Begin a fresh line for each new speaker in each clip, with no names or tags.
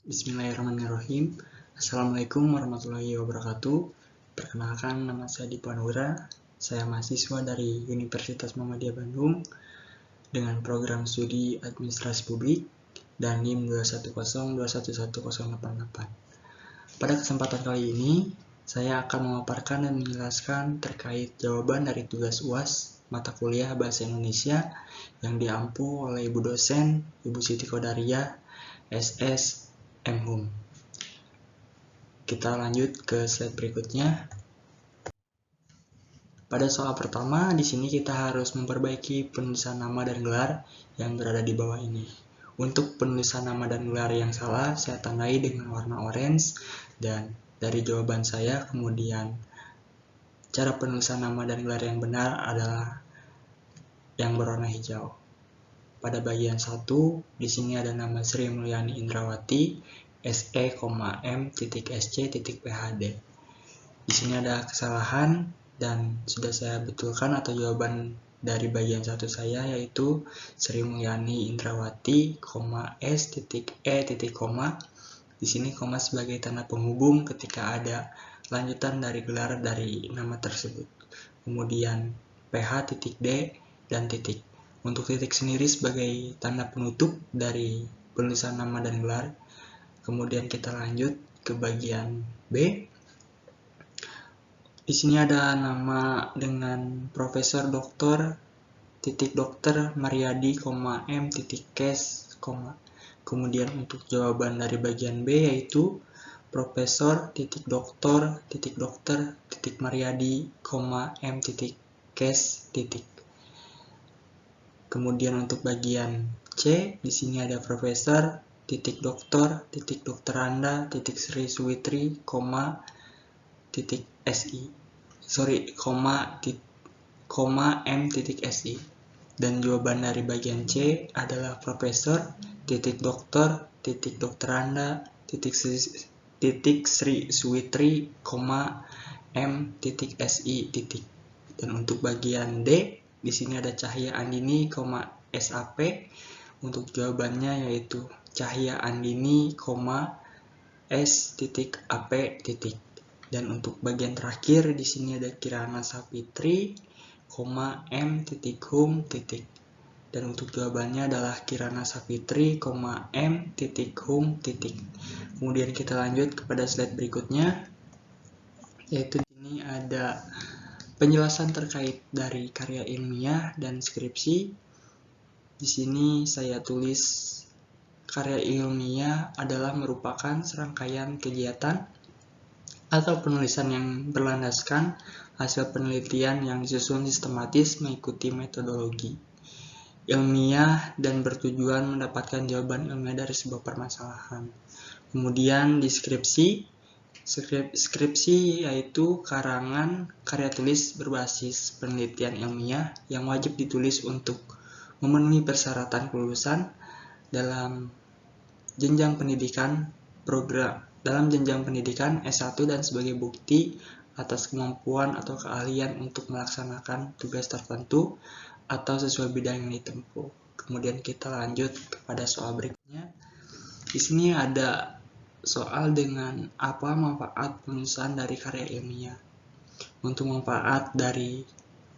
Bismillahirrahmanirrahim. Assalamualaikum warahmatullahi wabarakatuh. Perkenalkan, nama saya Dipa Nura. Saya mahasiswa dari Universitas Muhammadiyah Bandung dengan program studi Administrasi Publik dan NIM 210211088. Pada kesempatan kali ini, saya akan memaparkan dan menjelaskan terkait jawaban dari tugas UAS mata kuliah Bahasa Indonesia yang diampu oleh Ibu dosen Ibu Siti Kodariah, SS MHUM. Kita lanjut ke slide berikutnya. Pada soal pertama, di sini kita harus memperbaiki penulisan nama dan gelar yang berada di bawah ini. Untuk penulisan nama dan gelar yang salah, saya tandai dengan warna orange, dan dari jawaban saya kemudian cara penulisan nama dan gelar yang benar adalah yang berwarna hijau. Pada bagian 1, di sini ada nama Sri Mulyani Indrawati, SE,M.SC.PHD. Di sini ada kesalahan dan sudah saya betulkan atau jawaban dari bagian 1 saya, yaitu Sri Mulyani Indrawati, S.E. Di sini koma sebagai tanda penghubung ketika ada lanjutan dari gelar dari nama tersebut. Kemudian PH.D dan titik. Untuk titik sendiri sebagai tanda penutup dari penulisan nama dan gelar. Kemudian kita lanjut ke bagian B. Di sini ada nama dengan Profesor Dr. Mariadi, M.Kes, kemudian untuk jawaban dari bagian B yaitu Profesor Dr. Mariadi, M.Kes. Kemudian untuk bagian C, di sini ada Profesor Doktoranda Sri Suwitri, M.Si. Dan jawaban dari bagian C adalah Profesor Doktoranda Sri Suwitri, M.Si. Dan untuk bagian D, di sini ada Cahya Andini, SAP. Untuk jawabannya yaitu Cahya Andini, S.AP. Dan untuk bagian terakhir di sini ada Kirana Sapitri, M.Hum. Dan untuk jawabannya adalah Kirana Sapitri, M.Hum. Kemudian kita lanjut kepada slide berikutnya, yaitu di sini ada penjelasan terkait dari karya ilmiah dan skripsi. Di sini saya tulis karya ilmiah adalah merupakan serangkaian kegiatan atau penulisan yang berlandaskan hasil penelitian yang disusun sistematis mengikuti metodologi ilmiah dan bertujuan mendapatkan jawaban ilmiah dari sebuah permasalahan. Kemudian di skripsi yaitu karangan karya tulis berbasis penelitian ilmiah yang wajib ditulis untuk memenuhi persyaratan kelulusan dalam jenjang pendidikan S1 dan sebagai bukti atas kemampuan atau keahlian untuk melaksanakan tugas tertentu atau sesuai bidang yang ditempuh. Kemudian kita lanjut kepada soal berikutnya. Di sini ada soal dengan apa manfaat penulisan dari karya ilmiah. Untuk manfaat dari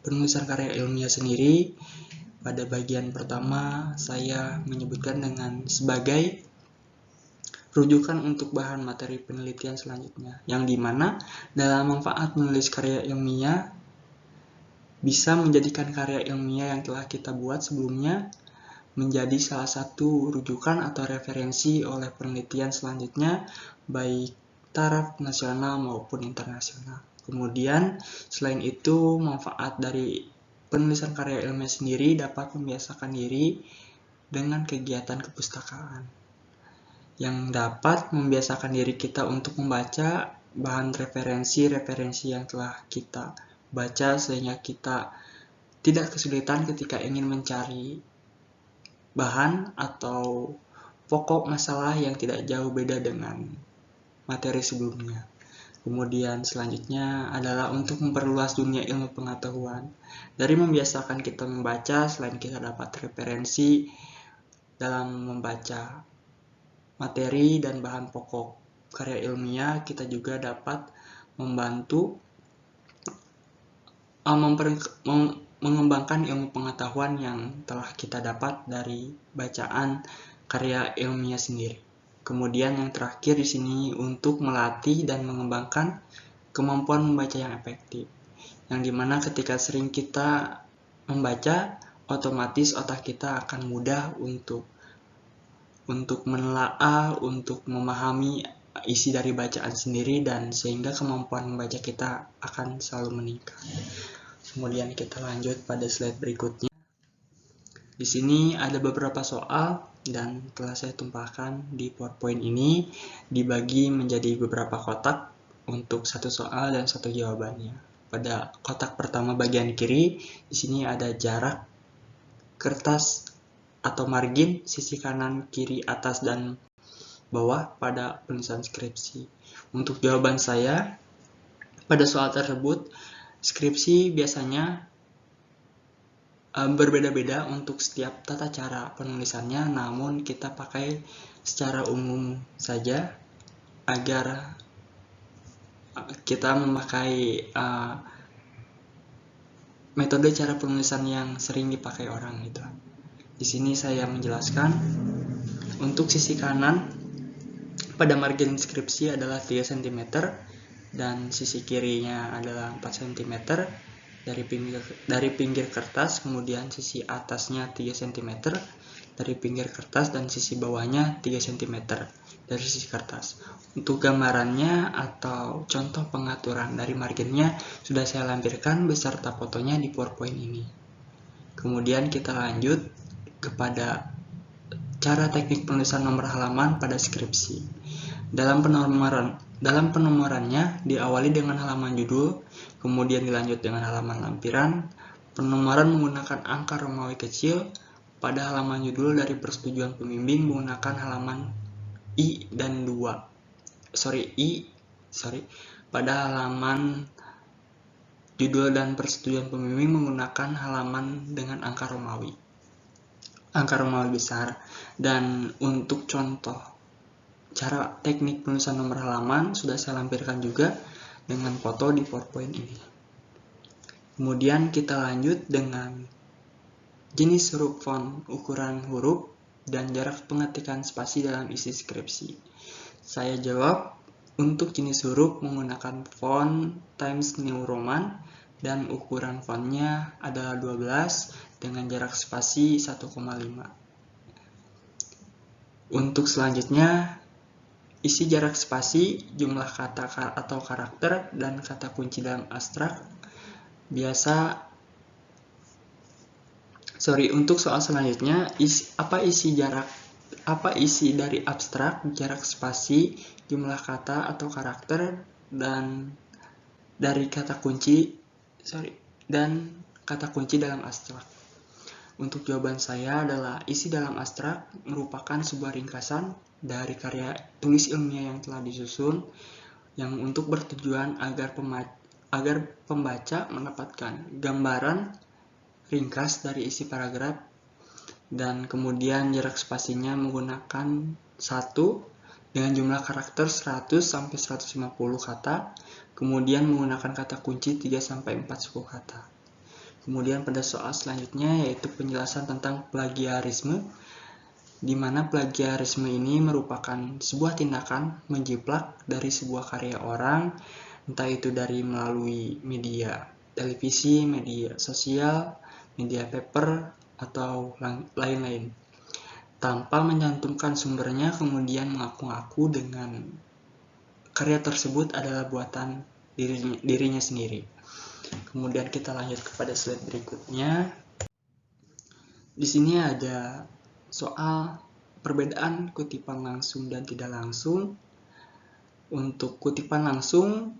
penulisan karya ilmiah sendiri, pada bagian pertama saya menyebutkan dengan sebagai rujukan untuk bahan materi penelitian selanjutnya, yang dimana dalam manfaat menulis karya ilmiah bisa menjadikan karya ilmiah yang telah kita buat sebelumnya menjadi salah satu rujukan atau referensi oleh penelitian selanjutnya, baik taraf nasional maupun internasional. Kemudian selain itu, manfaat dari penulisan karya ilmiah sendiri dapat membiasakan diri dengan kegiatan kepustakaan, yang dapat membiasakan diri kita untuk membaca bahan referensi yang telah kita baca, sehingga kita tidak kesulitan ketika ingin mencari bahan atau pokok masalah yang tidak jauh beda dengan materi sebelumnya. Kemudian selanjutnya adalah untuk memperluas dunia ilmu pengetahuan. Dari membiasakan kita membaca, selain kita dapat referensi dalam membaca materi dan bahan pokok karya ilmiah, kita juga dapat membantu mengembangkan ilmu pengetahuan yang telah kita dapat dari bacaan karya ilmiah sendiri. Kemudian yang terakhir di sini untuk melatih dan mengembangkan kemampuan membaca yang efektif. Yang dimana ketika sering kita membaca, otomatis otak kita akan mudah untuk menelaah, untuk memahami isi dari bacaan sendiri, dan sehingga kemampuan membaca kita akan selalu meningkat. Kemudian kita lanjut pada slide berikutnya. Di sini ada beberapa soal dan telah saya tumpahkan di PowerPoint ini, dibagi menjadi beberapa kotak untuk satu soal dan satu jawabannya. Pada kotak pertama bagian kiri, di sini ada jarak kertas atau margin sisi kanan, kiri, atas, dan bawah pada penulisan skripsi. Untuk jawaban saya pada soal tersebut, skripsi biasanya berbeda-beda untuk setiap tata cara penulisannya, namun kita pakai secara umum saja agar kita memakai metode cara penulisan yang sering dipakai orang gitu. Di sini saya menjelaskan untuk sisi kanan pada margin skripsi adalah 3 cm dan sisi kirinya adalah 4 cm dari pinggir kertas, kemudian sisi atasnya 3 cm dari pinggir kertas, dan sisi bawahnya 3 cm dari sisi kertas. Untuk gambarannya atau contoh pengaturan dari marginnya sudah saya lampirkan beserta fotonya di PowerPoint ini. Kemudian kita lanjut kepada cara teknik penulisan nomor halaman pada skripsi. Dalam penomorannya diawali dengan halaman judul, kemudian dilanjut dengan halaman lampiran. Penomoran menggunakan angka Romawi kecil. Pada halaman judul dari persetujuan pembimbing menggunakan halaman I dan 2. Pada halaman judul dan persetujuan pembimbing menggunakan halaman dengan angka Romawi besar. Dan untuk contoh cara teknik penulisan nomor halaman sudah saya lampirkan juga dengan foto di PowerPoint ini. Kemudian kita lanjut dengan jenis huruf font, ukuran huruf, dan jarak pengetikan spasi dalam isi skripsi. Saya jawab untuk jenis huruf menggunakan font Times New Roman dan ukuran fontnya adalah 12 dengan jarak spasi 1,5. Untuk selanjutnya, isi jarak spasi, jumlah kata atau karakter, dan kata kunci dalam abstrak. Untuk soal selanjutnya, apa isi dari abstrak, jarak spasi, jumlah kata atau karakter, dan dari kata kunci dalam abstrak. Untuk jawaban saya adalah isi dalam abstrak merupakan sebuah ringkasan dari karya tulis ilmiah yang telah disusun, yang untuk bertujuan agar pembaca mendapatkan gambaran ringkas dari isi paragraf, dan kemudian jarak spasinya menggunakan 1 dengan jumlah karakter 100 sampai 150 kata, kemudian menggunakan kata kunci 3 sampai 40 kata. Kemudian pada soal selanjutnya yaitu penjelasan tentang plagiarisme, di mana plagiarisme ini merupakan sebuah tindakan menjiplak dari sebuah karya orang, entah itu dari melalui media televisi, media sosial, media paper, atau lain-lain, tanpa mencantumkan sumbernya, kemudian mengaku-ngaku dengan karya tersebut adalah buatan dirinya sendiri. Kemudian kita lanjut kepada slide berikutnya. Di sini ada soal perbedaan kutipan langsung dan tidak langsung. Untuk kutipan langsung,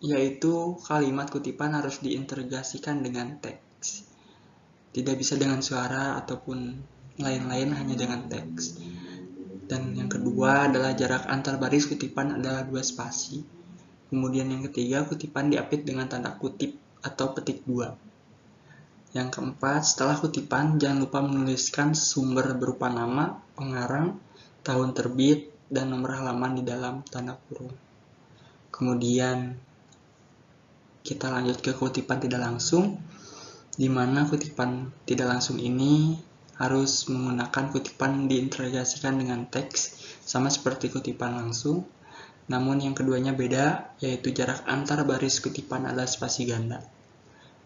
yaitu kalimat kutipan harus diintegrasikan dengan teks. Tidak bisa dengan suara ataupun lain-lain, hanya dengan teks. Dan yang kedua adalah jarak antar baris kutipan adalah 2 spasi. Kemudian yang ketiga, kutipan diapit dengan tanda kutip atau petik 2. Yang keempat, setelah kutipan jangan lupa menuliskan sumber berupa nama, pengarang, tahun terbit, dan nomor halaman di dalam tanda kurung. Kemudian kita lanjut ke kutipan tidak langsung, di mana kutipan tidak langsung ini harus menggunakan kutipan diintegrasikan dengan teks, sama seperti kutipan langsung. Namun yang keduanya beda, yaitu jarak antar baris kutipan adalah spasi ganda.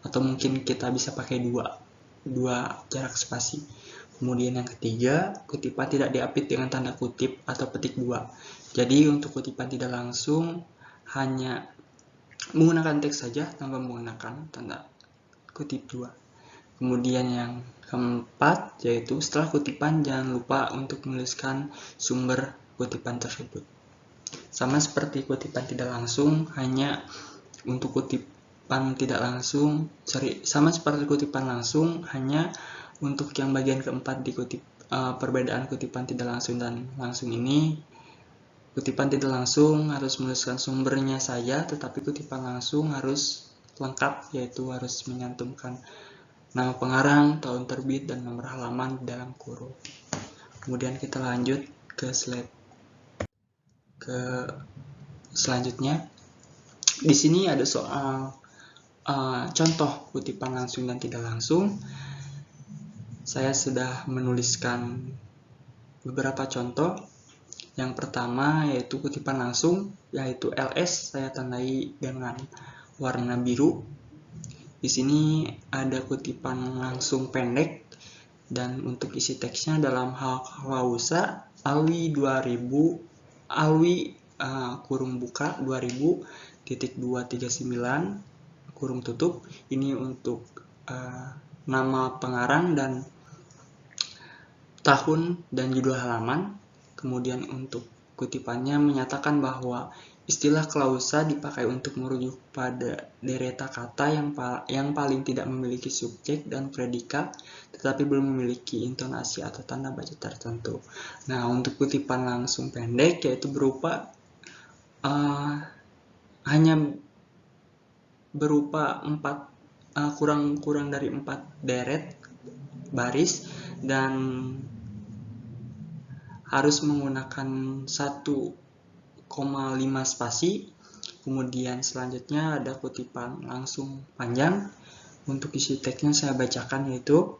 Atau mungkin kita bisa pakai dua jarak spasi. Kemudian yang ketiga, kutipan tidak diapit dengan tanda kutip atau petik dua. Jadi untuk kutipan tidak langsung hanya menggunakan teks saja tanpa menggunakan tanda kutip dua. Kemudian yang keempat, yaitu setelah kutipan jangan lupa untuk menuliskan sumber kutipan tersebut. Sama seperti kutipan tidak langsung, hanya untuk kutipan tidak langsung, sama seperti kutipan langsung, hanya untuk yang bagian keempat di perbedaan kutipan tidak langsung dan langsung ini, kutipan tidak langsung harus menuliskan sumbernya saja, tetapi kutipan langsung harus lengkap, yaitu harus menyantumkan nama pengarang, tahun terbit, dan nomor halaman di dalam kurung. Kemudian kita lanjut ke slide selanjutnya. Di sini ada soal contoh kutipan langsung dan tidak langsung. Saya sudah menuliskan beberapa contoh. Yang pertama yaitu kutipan langsung, yaitu LS, saya tandai dengan warna biru. Di sini ada kutipan langsung pendek, dan untuk isi teksnya dalam hal klausa alwi 2000 alwi kurung buka 2000.239 kurung tutup. Ini untuk nama pengarang dan tahun dan judul halaman. Kemudian untuk kutipannya menyatakan bahwa istilah klausa dipakai untuk merujuk pada dereta kata yang paling tidak memiliki subjek dan predikat, tetapi belum memiliki intonasi atau tanda baca tertentu. Nah, untuk kutipan langsung pendek, yaitu berupa hanya berupa kurang dari 4 deret baris dan harus menggunakan 1,5 spasi. Kemudian selanjutnya ada kutipan langsung panjang. Untuk isi teksnya saya bacakan, yaitu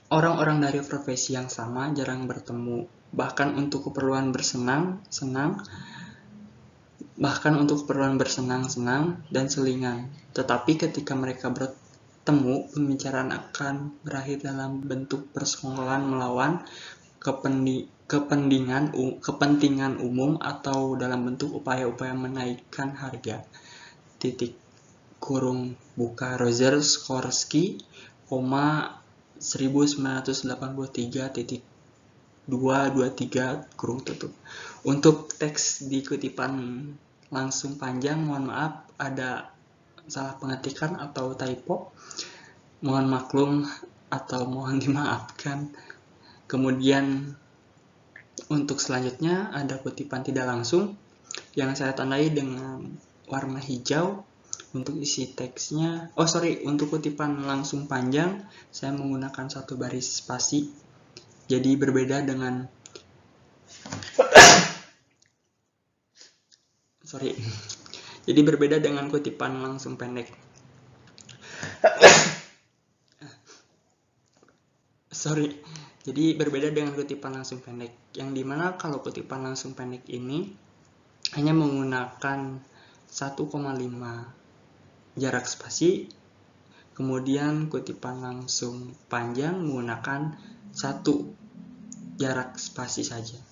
orang-orang dari profesi yang sama jarang bertemu, bahkan untuk keperluan bersenang-senang dan selingan. Tetapi ketika mereka bertemu, pembicaraan akan berakhir dalam bentuk persekongkolan melawan kepentingan umum atau dalam bentuk upaya-upaya menaikkan harga. Kurung buka Roger Skorsky, 1983.223 kurung tutup. Untuk teks di kutipan langsung panjang, mohon maaf ada salah pengetikan atau typo, mohon maklum atau mohon dimaafkan. Kemudian untuk selanjutnya ada kutipan tidak langsung yang saya tandai dengan warna hijau. Untuk isi teksnya, untuk kutipan langsung panjang saya menggunakan 1 baris spasi. Jadi berbeda dengan kutipan langsung pendek. Jadi berbeda dengan kutipan langsung pendek, yang dimana kalau kutipan langsung pendek ini hanya menggunakan 1,5 jarak spasi. Kemudian kutipan langsung panjang menggunakan 1 jarak spasi saja.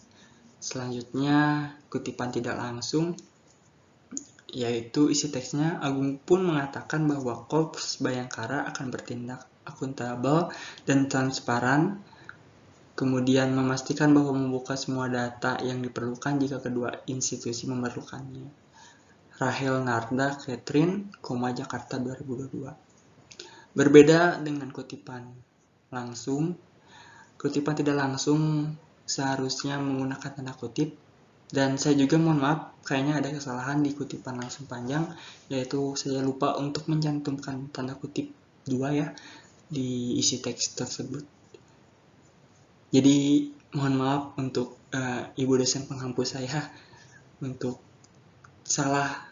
Selanjutnya kutipan tidak langsung, yaitu isi teksnya, Agung pun mengatakan bahwa Korps Bayangkara akan bertindak akuntabel dan transparan, kemudian memastikan bahwa membuka semua data yang diperlukan jika kedua institusi memerlukannya. Rahel Narda Catherine, Jakarta 2022. Berbeda dengan kutipan langsung, kutipan tidak langsung seharusnya menggunakan tanda kutip. Dan saya juga mohon maaf, kayaknya ada kesalahan di kutipan langsung panjang, yaitu saya lupa untuk mencantumkan tanda kutip 2 ya di isi teks tersebut. Jadi mohon maaf untuk ibu dosen pengampu saya untuk salah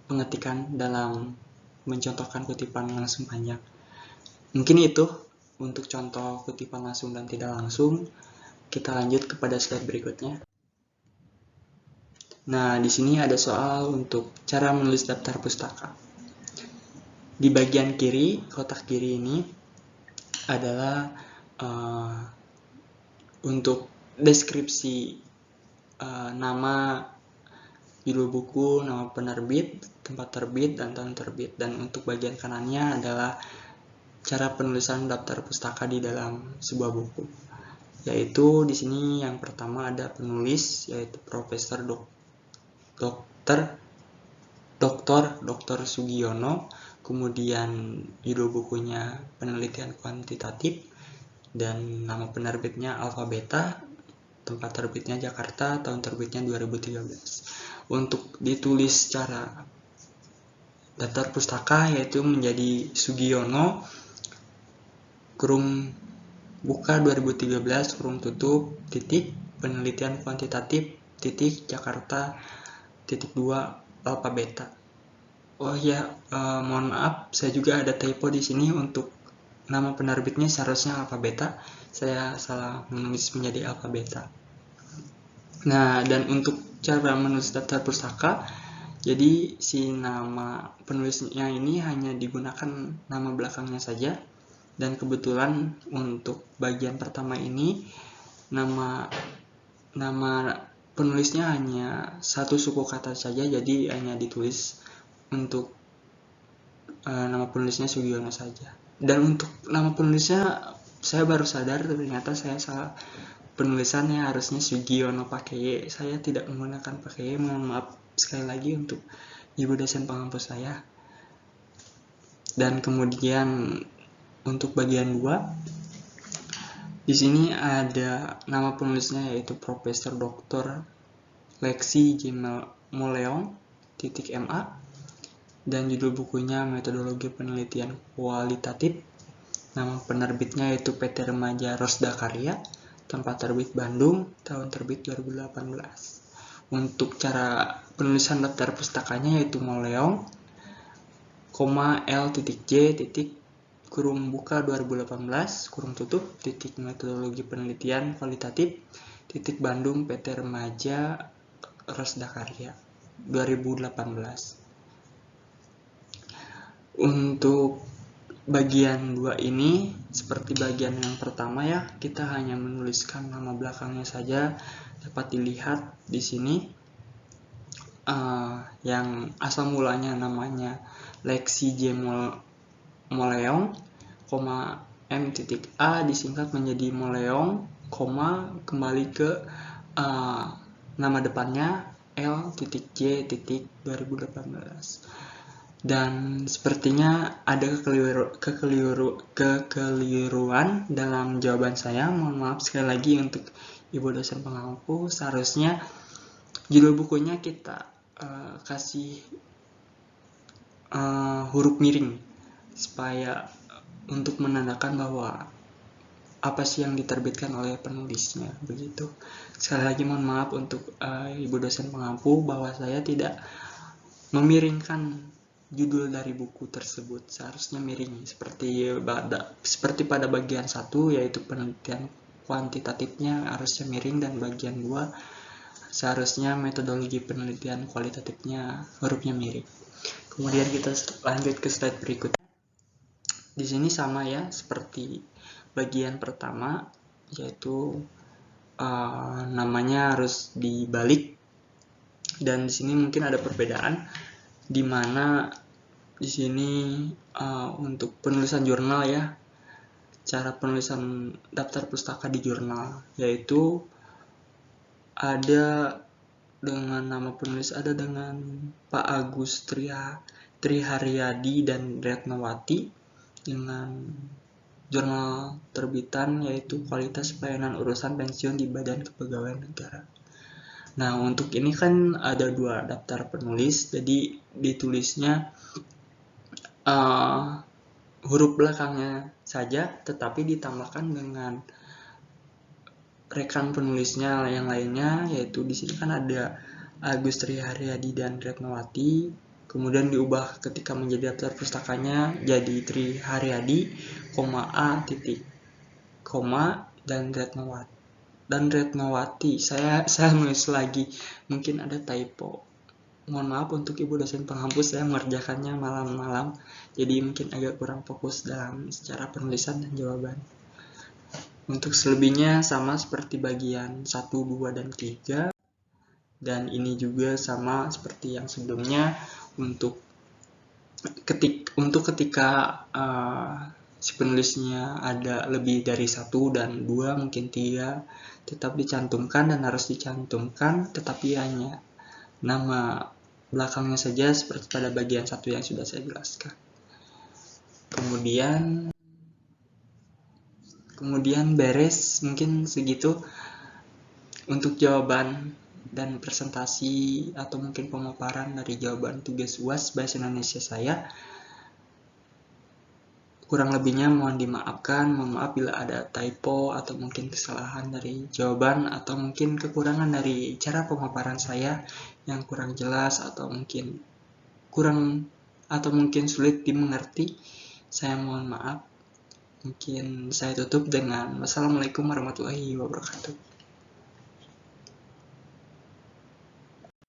pengetikan dalam mencontohkan kutipan langsung panjang. Mungkin itu untuk contoh kutipan langsung dan tidak langsung. Kita lanjut kepada slide berikutnya. Nah, di sini ada soal untuk cara menulis daftar pustaka. Di bagian kiri, kotak kiri ini adalah untuk deskripsi nama judul buku, nama penerbit, tempat terbit, dan tahun terbit. Dan untuk bagian kanannya adalah cara penulisan daftar pustaka di dalam sebuah buku. Yaitu di sini yang pertama ada penulis, yaitu Profesor Dr. Sugiono, kemudian judul bukunya penelitian kuantitatif, dan nama penerbitnya Alpha Beta, tempat terbitnya Jakarta, tahun terbitnya 2013. Untuk ditulis secara daftar pustaka yaitu menjadi Sugiono, kurung buka 2013, kurung tutup, titik, penelitian kuantitatif, titik, Jakarta, titik 2, Alpha Beta. Oh ya, mohon maaf, saya juga ada typo di sini untuk nama penerbitnya seharusnya Alpha Beta. Saya salah menulis menjadi Alpha Beta. Nah, dan untuk cara menulis daftar pustaka, jadi si nama penulisnya ini hanya digunakan nama belakangnya saja. Dan kebetulan untuk bagian pertama ini nama penulisnya hanya satu suku kata saja, jadi hanya ditulis untuk nama penulisnya Sugiono saja. Dan untuk nama penulisnya saya baru sadar ternyata saya salah penulisannya, harusnya Sugiono pakai Y. Saya tidak menggunakan pakai Y, mohon maaf sekali lagi untuk ibu dosen pengampu saya. Dan kemudian untuk bagian 2, di sini ada nama penulisnya yaitu Profesor Dr. Lexi J. Moleong, .ma, dan judul bukunya Metodologi Penelitian Kualitatif. Nama penerbitnya yaitu PT Remaja Rosda Karya, tempat terbit Bandung, tahun terbit 2018. Untuk cara penulisan daftar pustakanya yaitu Moleong, L.J. kurung buka 2018, kurung tutup, titik metodologi penelitian kualitatif, titik Bandung PT Remaja Rosda Karya 2018. Untuk bagian 2 ini seperti bagian yang pertama ya, kita hanya menuliskan nama belakangnya saja. Dapat dilihat di sini yang asal mulanya namanya Lexi J. Moleong, M.A disingkat menjadi Moleong, kembali ke nama depannya L.J. 2018. Dan sepertinya ada kekeliruan dalam jawaban saya. Mohon maaf sekali lagi untuk ibu dosen pengampu. Seharusnya judul bukunya kita kasih huruf miring supaya untuk menandakan bahwa apa sih yang diterbitkan oleh penulisnya, begitu. Sekali lagi mohon maaf untuk ibu dosen pengampu bahwa saya tidak memiringkan judul dari buku tersebut. Seharusnya miring seperti pada bagian 1 yaitu penelitian kuantitatifnya harusnya miring, dan bagian 2 seharusnya metodologi penelitian kualitatifnya hurufnya miring. Kemudian kita lanjut ke slide berikutnya. Di sini sama ya seperti bagian pertama, yaitu namanya harus dibalik. Dan di sini mungkin ada perbedaan, di mana di sini untuk penulisan jurnal ya, cara penulisan daftar pustaka di jurnal yaitu ada dengan nama penulis, ada dengan Pak Agus Triharyadi dan Retnawati, dengan jurnal terbitan yaitu Kualitas Pelayanan Urusan Pensiun di Badan Kepegawaian Negara. Nah, untuk ini kan ada 2 daftar penulis, jadi ditulisnya huruf belakangnya saja, tetapi ditambahkan dengan rekan penulisnya yang lainnya, yaitu di sini kan ada Agus Triharyadi dan Retnowati, kemudian diubah ketika menjadi daftar pustakanya jadi Triharyadi, A titik koma dan Retnowati. Saya menulis lagi, mungkin ada typo. Mohon maaf untuk ibu dosen penghapus, saya mengerjakannya malam-malam, jadi mungkin agak kurang fokus dalam secara penulisan dan jawaban. Untuk selebihnya sama seperti bagian 1, 2, dan 3. Dan ini juga sama seperti yang sebelumnya, untuk ketika si penulisnya ada lebih dari 1 dan 2, mungkin 3, tetap dicantumkan dan harus dicantumkan, tetapi hanya nama belakangnya saja seperti pada bagian 1 yang sudah saya jelaskan. Kemudian beres, mungkin segitu untuk jawaban dan presentasi atau mungkin pemaparan dari jawaban tugas UAS Bahasa Indonesia saya. Kurang lebihnya mohon dimaafkan, mohon maaf bila ada typo atau mungkin kesalahan dari jawaban atau mungkin kekurangan dari cara pemaparan saya yang kurang jelas atau mungkin sulit dimengerti. Saya mohon maaf. Mungkin saya tutup dengan wassalamualaikum warahmatullahi wabarakatuh.